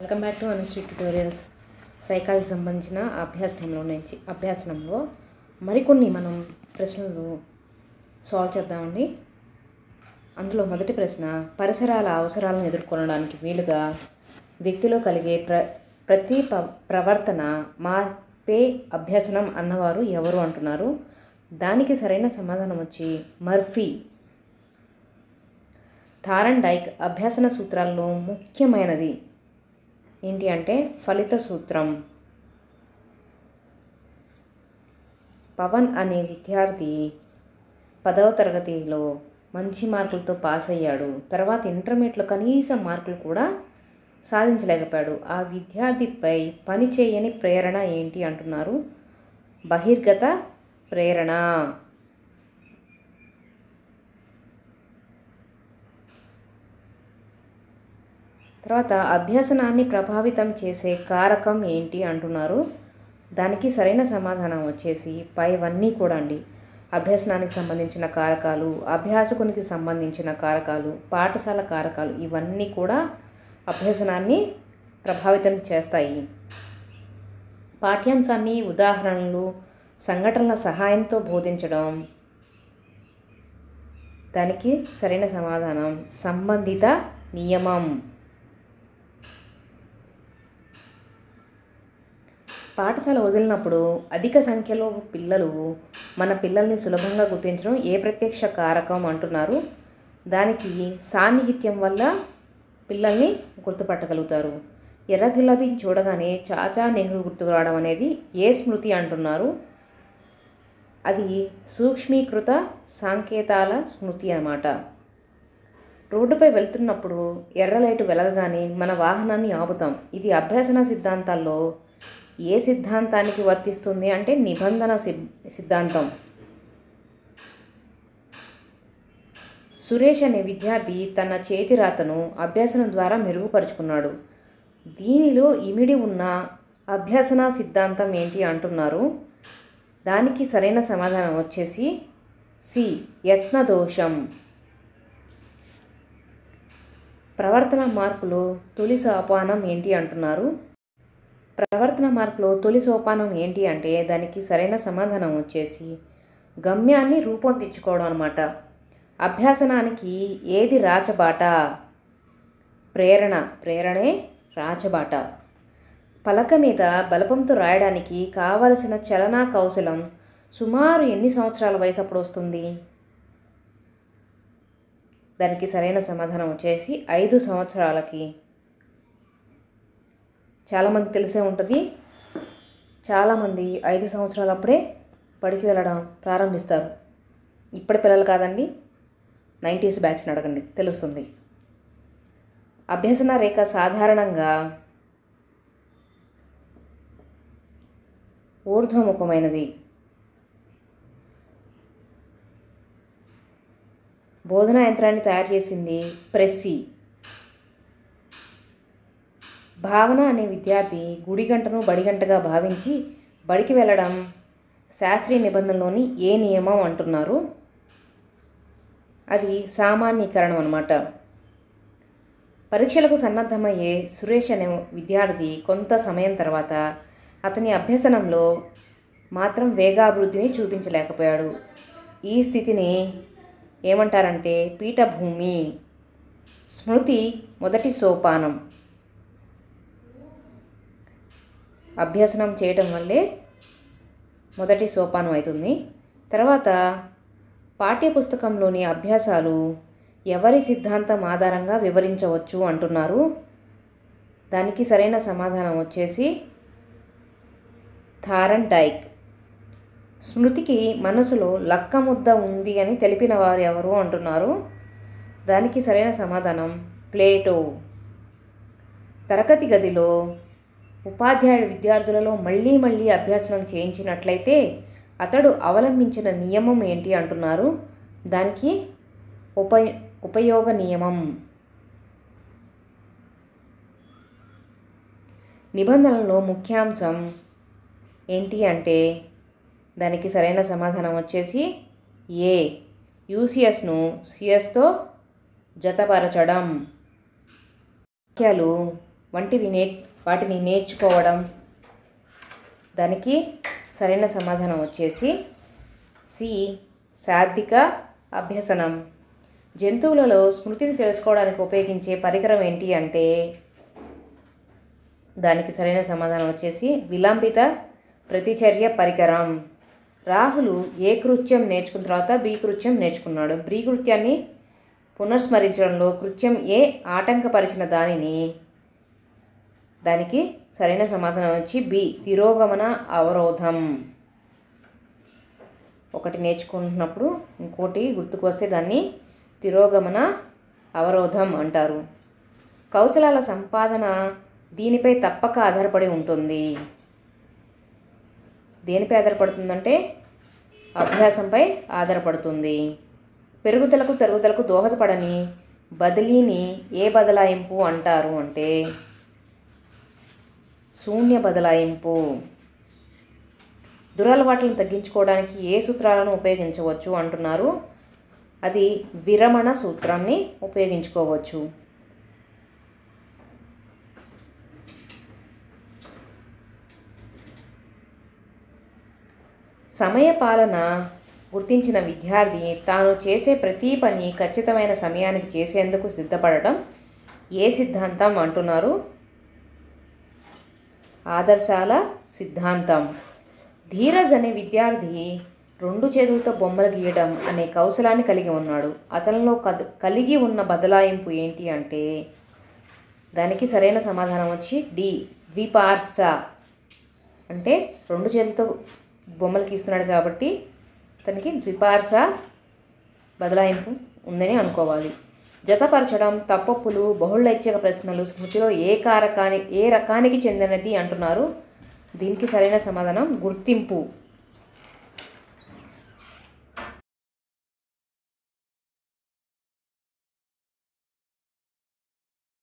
Welcome back to Anusri tutorials. Psychology సంబంధించిన అభ్యాసనంలో మరికొన్ని మనం ప్రశ్నలు సాల్వ్ చేద్దామండి. అందులో మొదటి ప్రశ్న, పరిసరాల అవసరాలను ఎదుర్కొనడానికి వీలుగా వ్యక్తిలో కలిగే ప్రతి ప్రవర్తన మార్పే అభ్యసనం అన్నవారు ఎవరు అంటున్నారు. దానికి సరైన సమాధానం వచ్చి మర్ఫీ. థార్న్డైక్ అభ్యసన సూత్రాల్లో ముఖ్యమైనది ఏంటి అంటే ఫలిత సూత్రం. పవన్ అనే విద్యార్థి 10వ తరగతిలో మంచి మార్కులతో పాస్ అయ్యాడు. తర్వాత ఇంటర్మీడియట్లో కనీస మార్కులు కూడా సాధించలేకపోయాడు. ఆ విద్యార్థిపై పనిచేయని ప్రేరణ ఏంటి అంటున్నారు. బహిర్గత ప్రేరణ. తర్వాత అభ్యసనాన్ని ప్రభావితం చేసే కారకం ఏంటి అంటున్నారు. దానికి సరైన సమాధానం వచ్చేసి పైవన్నీ కూడా అండి. అభ్యసనానికి సంబంధించిన కారకాలు, అభ్యాసకునికి సంబంధించిన కారకాలు, పాఠశాల కారకాలు, ఇవన్నీ కూడా అభ్యసనాన్ని ప్రభావితం చేస్తాయి. పాఠ్యాంశాన్ని ఉదాహరణలు, సంఘటనల సహాయంతో బోధించడం. దానికి సరైన సమాధానం సంబంధిత నియమం. పాఠశాల వదిలినప్పుడు అధిక సంఖ్యలో మన పిల్లల్ని సులభంగా గుర్తించడం ఏ ప్రత్యక్ష కారకం అంటున్నారు. దానికి సాన్నిహిత్యం వల్ల పిల్లల్ని గుర్తుపట్టగలుగుతారు. ఎర్ర గులాబీ చూడగానే చాచా నెహ్రూ గుర్తుకు రావడం అనేది ఏ స్మృతి అంటున్నారు. అది సూక్ష్మీకృత సంకేతాల స్మృతి అన్నమాట. రోడ్డుపై వెళ్తున్నప్పుడు ఎర్ర లైటు వెలగగానే మన వాహనాన్ని ఆపుతాం. ఇది అభ్యసన సిద్ధాంతాల్లో ఏ సిద్ధాంతానికి వర్తిస్తుంది అంటే నిబంధన సిద్ధాంతం. సురేష్ అనే విద్యార్థి తన చేతి రాతను అభ్యసనం ద్వారా మెరుగుపరుచుకున్నాడు. దీనిలో ఇమిడి ఉన్న అభ్యసన సిద్ధాంతం ఏంటి అంటున్నారు. దానికి సరైన సమాధానం వచ్చేసి సి, యత్నదోషం. ప్రవర్తన మార్పులో తొలి సోపానం ఏంటి అంటున్నారు. ప్రవర్తన మార్పులో తొలి సోపానం ఏంటి అంటే దానికి సరైన సమాధానం వచ్చేసి గమ్యాన్ని రూపొందించుకోవడం అన్నమాట. అభ్యాసనానికి ఏది రాచబాట? ప్రేరణే రాచబాట. పలక మీద బలపంతో రాయడానికి కావలసిన చలనా కౌశలం సుమారు ఎన్ని సంవత్సరాల వయసు అప్పుడు వస్తుంది? దానికి సరైన సమాధానం వచ్చేసి 5 సంవత్సరాలకి. చాలామంది తెలిసే ఉంటుంది. చాలామంది 5 సంవత్సరాలప్పుడే బడికి వెళ్ళడం ప్రారంభిస్తారు. ఇప్పటి పిల్లలు కాదండి, 90s బ్యాచ్ని అడగండి, తెలుస్తుంది. అభ్యసన రేఖ సాధారణంగా ఊర్ధ్వముఖమైనది. బోధనా యంత్రాన్ని తయారు చేసింది ప్రెస్సీ. భావన అనే విద్యార్థి గుడి గంటను బడిగంటగా భావించి బడికి వెళ్ళడం శాస్త్రీయ నిబంధనలోని ఏ నియమం అంటున్నారు. అది సామాన్యీకరణం అన్నమాట. పరీక్షలకు సన్నద్ధమయ్యే సురేష్ అనే విద్యార్థి కొంత సమయం తర్వాత అతని అభ్యసనంలో మాత్రం వేగాభివృద్ధిని చూపించలేకపోయాడు. ఈ స్థితిని ఏమంటారంటే పీఠభూమి. స్మృతి మొదటి సోపానం. అభ్యసనం చేయటం వల్లే మొదటి సోపానం అవుతుంది. తర్వాత పాఠ్యపుస్తకంలోని అభ్యాసాలు ఎవరి సిద్ధాంతం ఆధారంగా వివరించవచ్చు అంటున్నారు. దానికి సరైన సమాధానం వచ్చేసి థార్న్డైక్. స్మృతికి మనసులో లక్క ముద్ద ఉంది అని తెలిపిన వారు ఎవరు అంటున్నారు. దానికి సరైన సమాధానం ప్లేటో. తరగతి గదిలో ఉపాధ్యాయుడు విద్యార్థులలో మళ్ళీ అభ్యసనం చేయించినట్లయితే అతడు అవలంబించిన నియమం ఏంటి అంటున్నారు. దానికి ఉపయోగ నియమం. నిబంధనలలో ముఖ్యాంశం ఏంటి అంటే దానికి సరైన సమాధానం వచ్చేసి ఏ, యూసిఎస్ను సిఎస్తో జతపరచడం. వాక్యాలు వంటివి వాటిని నేర్చుకోవడం. దానికి సరైన సమాధానం వచ్చేసి సి శాబ్దిక అభ్యసనం. జంతువులలో స్మృతిని తెలుసుకోవడానికి ఉపయోగించే పరికరం ఏంటి అంటే దానికి సరైన సమాధానం వచ్చేసి విలంబిత ప్రతిచర్య పరికరం. రాహుల్ ఏ కృత్యం నేర్చుకున్న తర్వాత బి కృత్యం నేర్చుకున్నాడు. బి కృత్యాన్ని పునర్స్మరించడంలో కృత్యం ఏ ఆటంకపరిచిన దానికి సరైన సమాధానం వచ్చి బి తిరోగమన అవరోధం. ఒకటి నేర్చుకుంటున్నప్పుడు ఇంకోటి గుర్తుకు వస్తే దాన్ని తిరోగమన అవరోధం అంటారు. కౌశలాల సంపాదన దీనిపై తప్పక ఆధారపడి ఉంటుంది. దేనిపై ఆధారపడుతుందంటే అభ్యాసంపై ఆధారపడుతుంది. పెరుగుదలకు దోహదపడని బదిలీని ఏ బదలాయింపు అంటారు అంటే శూన్య బదలాయింపు. దురలవాట్లను తగ్గించుకోవడానికి ఏ సూత్రాలను ఉపయోగించవచ్చు అంటున్నారు. అది విరమణ సూత్రాన్ని ఉపయోగించుకోవచ్చు. సమయపాలన గుర్తించిన విద్యార్థి తాను చేసే ప్రతి పని ఖచ్చితమైన సమయానికి చేసేందుకు సిద్ధపడటం ఏ సిద్ధాంతం అంటున్నారు. ఆదర్శాల సిద్ధాంతం. ధీరజ్ అనే విద్యార్థి 2 చేతులతో బొమ్మలు గీయడం అనే కౌశలాన్ని కలిగి ఉన్నాడు. అతనిలో కలిగి ఉన్న బదలాయింపు ఏంటి అంటే దానికి సరైన సమాధానం వచ్చి డి ద్విపార్శ. అంటే 2 చేతులతో బొమ్మలు గీస్తున్నాడు కాబట్టి అతనికి ద్విపార్శ బదలాయింపు ఉందని అనుకోవాలి. జతపరచడం, తప్పొప్పులు, బహుళైచ్ఛిక ప్రశ్నలు స్మృతిలో ఏ రకానికి చెందినది అంటున్నారు. దీనికి సరైన సమాధానం గుర్తింపు.